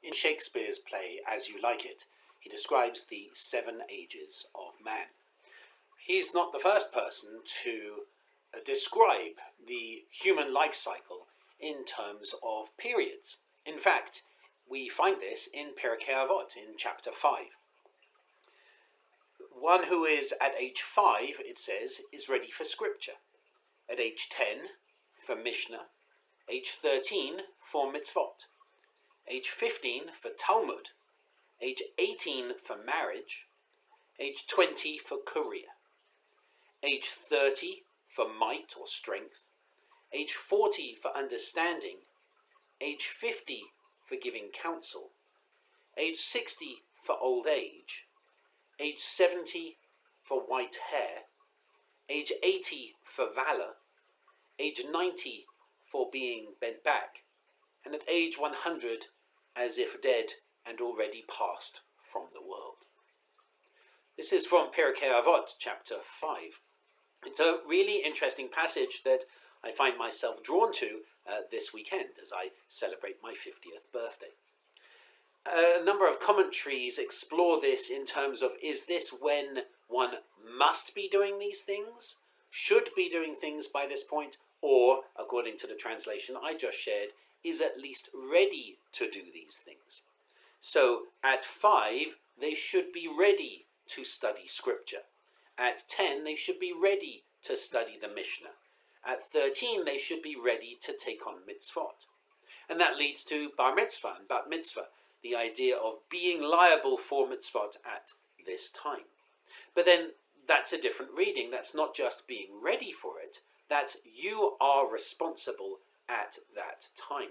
In Shakespeare's play As You Like It, he describes the 7 ages of man. He's not the first person to describe the human life cycle in terms of periods. In fact, we find this in Pirke Avot in chapter 5. One who is at age 5, it says, is ready for scripture. At age 10, for Mishnah. Age 13, for mitzvot. Age 15, for Talmud. Age 18, for marriage. Age 20, for career. Age 30, for might or strength. Age 40, for understanding. Age 50, for giving counsel. Age 60, for old age. Age 70, for white hair. Age 80, for valor. Age 90, for being bent back. And at age 100, as if dead and already passed from the world. This is from Pirke Avot, chapter 5. It's a really interesting passage that I find myself drawn to this weekend as I celebrate my 50th birthday. A number of commentaries explore this in terms of, is this when one must be doing these things, should be doing things by this point, or, according to the translation I just shared, is at least ready to do these things. So at 5, they should be ready to study scripture. At 10, they should be ready to study the Mishnah. At 13, they should be ready to take on mitzvot. And that leads to bar mitzvah and bat mitzvah, the idea of being liable for mitzvot at this time. But then that's a different reading. That's not just being ready for it. That's you are responsible at that time.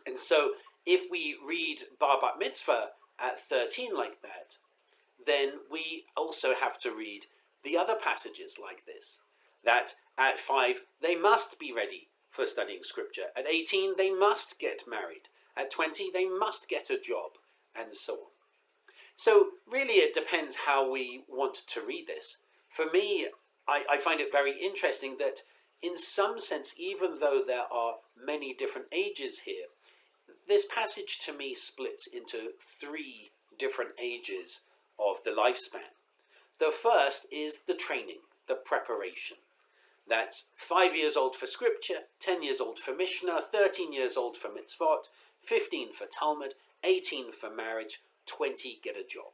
And so if we read bar bat mitzvah at 13 like that, then we also have to read the other passages like this. That at 5, they must be ready for studying scripture. At 18, they must get married. At 20, they must get a job, and so on. So really it depends how we want to read this. For me, I find it very interesting that in some sense, even though there are many different ages here, this passage to me splits into 3 different ages of the lifespan. The first is the training, the preparation. That's 5 years old for scripture, 10 years old for Mishnah, 13 years old for mitzvot, 15 for Talmud, 18 for marriage, 20 get a job.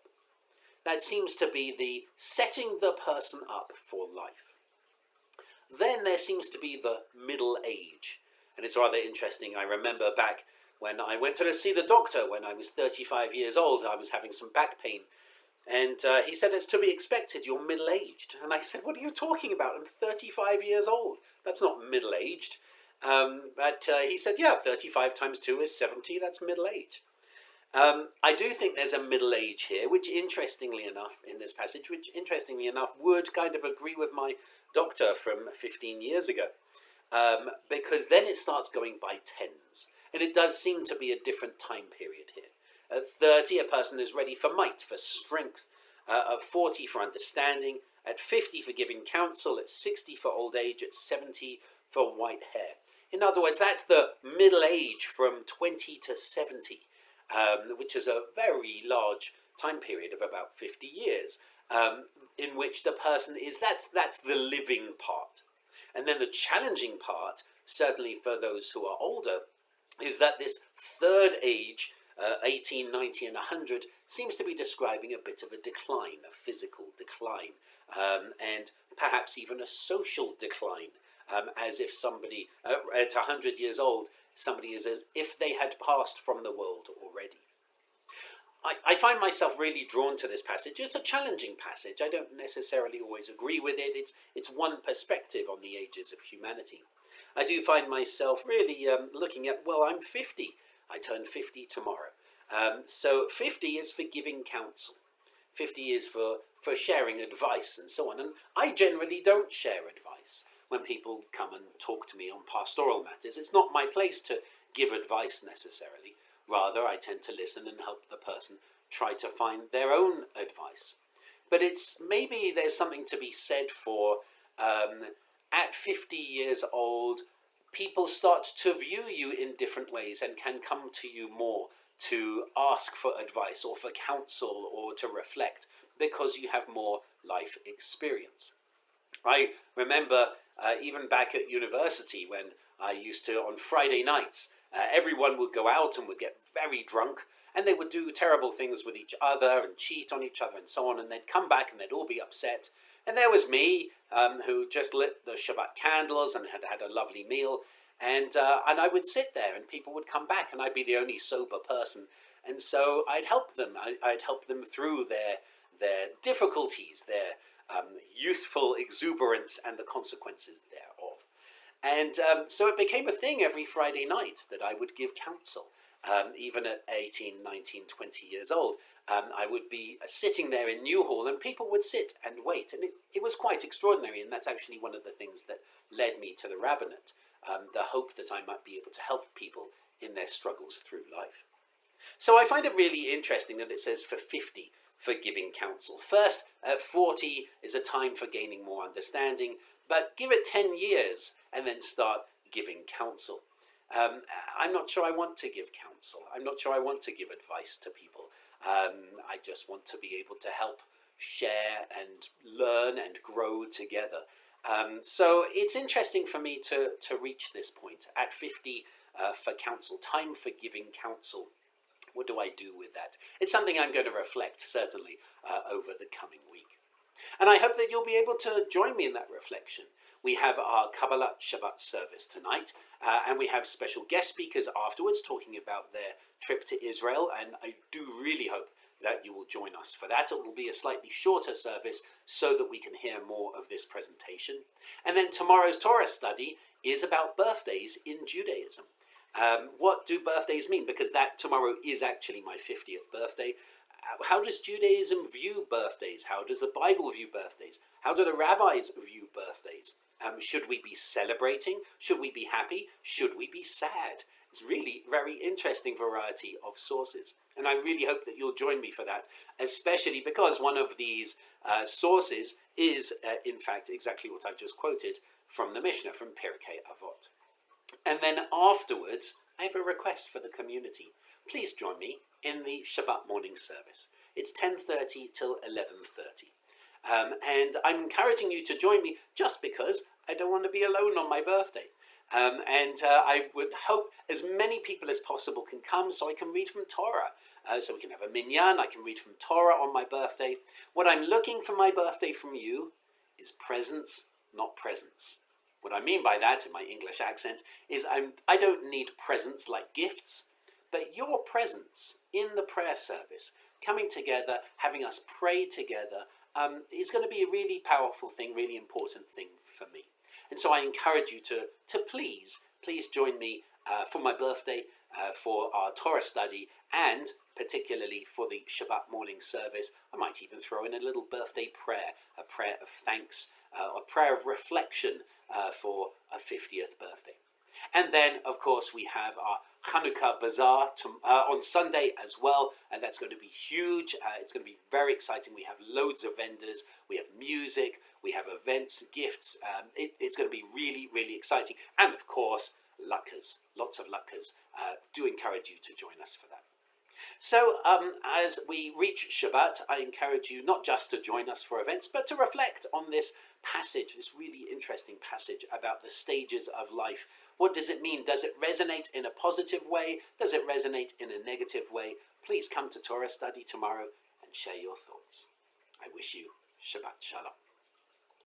That seems to be the setting the person up for life. Then there seems to be the middle age. And it's rather interesting. I remember back when I went to see the doctor when I was 35 years old, I was having some back pain. And he said, it's to be expected, you're middle-aged. And I said, what are you talking about? I'm 35 years old. That's not middle-aged. But he said, yeah, 35 times 2 is 70, that's middle age. I do think there's a middle age here, which interestingly enough, in this passage, would kind of agree with my doctor from 15 years ago. Because then it starts going by tens. And it does seem to be a different time period here. At 30, a person is ready for might, for strength. At 40, for understanding. At 50, for giving counsel. At 60, for old age. At 70, for white hair. In other words, that's the middle age from 20 to 70, which is a very large time period of about 50 years, in which the person is, that's the living part. And then the challenging part, certainly for those who are older, is that this third age, 18, 90, and 100, seems to be describing a bit of a decline, a physical decline, and perhaps even a social decline, as if somebody, at 100 years old, somebody is as if they had passed from the world already. I find myself really drawn to this passage. It's a challenging passage. I don't necessarily always agree with it. It's one perspective on the ages of humanity. I do find myself really looking at, well, I'm 50. I turn 50 tomorrow. So 50 is for giving counsel. 50 is for sharing advice and so on. And I generally don't share advice when people come and talk to me on pastoral matters. It's not my place to give advice necessarily. Rather, I tend to listen and help the person try to find their own advice. But maybe there's something to be said for at 50 years old, people start to view you in different ways and can come to you more to ask for advice or for counsel or to reflect because you have more life experience. I remember even back at university when I used to, on Friday nights, everyone would go out and would get very drunk, and they would do terrible things with each other and cheat on each other and so on, and they'd come back and they'd all be upset. And there was me, who just lit the Shabbat candles and had had a lovely meal, and I would sit there and people would come back and I'd be the only sober person. And so I'd help them. I'd help them through their difficulties, their youthful exuberance and the consequences thereof. And so it became a thing every Friday night that I would give counsel. Even at 18, 19, 20 years old, I would be sitting there in Newhall and people would sit and wait. And it was quite extraordinary. And that's actually one of the things that led me to the rabbinate, the hope that I might be able to help people in their struggles through life. So I find it really interesting that it says for 50 for giving counsel. First, at 40 is a time for gaining more understanding, but give it 10 years and then start giving counsel. I'm not sure I want to give counsel. I'm not sure I want to give advice to people. I just want to be able to help share and learn and grow together. So it's interesting for me to reach this point at 50 for counsel, time for giving counsel. What do I do with that? It's something I'm going to reflect, certainly, over the coming week. And I hope that you'll be able to join me in that reflection. We have our Kabbalah Shabbat service tonight, and we have special guest speakers afterwards talking about their trip to Israel, and I do really hope that you will join us for that. It will be a slightly shorter service so that we can hear more of this presentation. And then tomorrow's Torah study is about birthdays in Judaism. What do birthdays mean? Because that tomorrow is actually my 50th birthday. How does Judaism view birthdays? How does the Bible view birthdays? How do the rabbis view birthdays? Should we be celebrating? Should we be happy? Should we be sad? It's really very interesting variety of sources. And I really hope that you'll join me for that, especially because one of these sources is, in fact, exactly what I've just quoted from the Mishnah, from Pirke Avot. And then afterwards, I have a request for the community. Please join me in the Shabbat morning service. It's 10:30 till 11:30. And I'm encouraging you to join me just because I don't want to be alone on my birthday. I would hope as many people as possible can come so I can read from Torah. So we can have a minyan, I can read from Torah on my birthday. What I'm looking for my birthday from you is presence, not presents. What I mean by that, in my English accent, is I don't need presents like gifts, but your presence in the prayer service, coming together, having us pray together, is going to be a really powerful thing, really important thing for me. And so I encourage you to please join me for my birthday, for our Torah study, and particularly for the Shabbat morning service. I might even throw in a little birthday prayer, a prayer of thanks, a prayer of reflection for a 50th birthday. And then, of course, we have our Hanukkah Bazaar on Sunday as well, and that's going to be huge. It's going to be very exciting. We have loads of vendors, we have music, we have events, gifts. It's going to be really, really exciting. And, of course, latkes, lots of latkes. Do encourage you to join us for that. So, as we reach Shabbat, I encourage you not just to join us for events, but to reflect on this passage, this really interesting passage about the stages of life. What does it mean? Does it resonate in a positive way? Does it resonate in a negative way? Please come to Torah study tomorrow and share your thoughts. I wish you Shabbat Shalom.